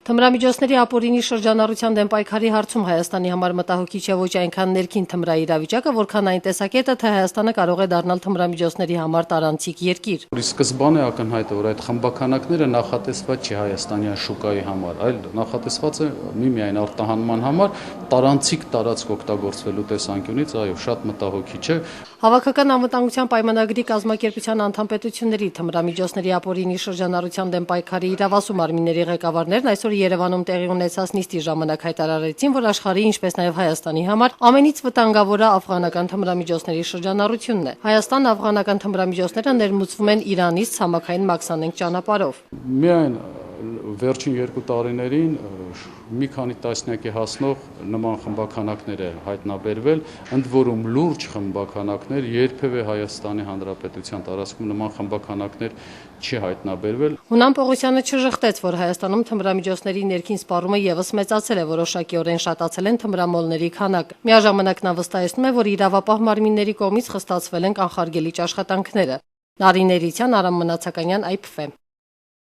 Թմրամիջոցների ապօրինի շրջանառության դեմ պայքարի հարցում Հայաստանի համար մտահոգիչ է ոչ այնքան ներքին թմրաիրավիճակը, որքան այն տեսակետը, թե Հայաստանը կարող է դառնալ թմրամիջոցների համար տարանցիկ երկիր։ Սկզբանե ակնհայտ է, որ այդ խմբաքանակները նախատեսված չի հայաստանյան շուկայի համար, այլ նախատեսված է միմիայն արտահանման համար, տարանցիկ տարածք օգտագործվելու տեսանկյունից, այո, շատ մտահոգիչ է։ Հավաքական անվտանգության պայմանագրի կազմակերպության անդամ պետությունների թմրամիջոցների ապօրինի շրջանառության դեմ պայքարի իրավասու մարմինների ղեկավարներն այսօր Երևանում տեղի ունեցած նիստի ժամանակ հայտարարեցին, որ աշխարհի, ինչպես նաև Հայաստանի համար ամենից վտանգավորը աֆղանական թմրամիջոցների շրջանառությունն է։ Հայաստան-աֆղանական թմրամիջոցները ներմուծվում են Իրանից ցամաքային մաքսանենգ ճանապարհով։ Միայն վերջին 2 տարիներին մի քանի տասնյակի հասնող նման խմբաքանակներ է հայտնաբերվել, ընդ որում լուրջ խմբաքանակներ երբևէ Հայաստանի Հանրապետության տարածքում նման խմբաքանակներ չի հայտնաբերվել։ Հունան Պողոսյանը չժխտեց, որ Հայաստանում թմրամիջոցների ներքին սպառումը եւս մեծացել է, որոշակիորեն շատացել են թմրամոլների քանակը։ Միաժամանակ նա վստահեցնում է, որ իրավապահ մարմինների կողմից խստացվել են կանխարգելիչ աշխատանքները։ Նարինե Էրիցյան, Արամ Մնացականյան, IPFM։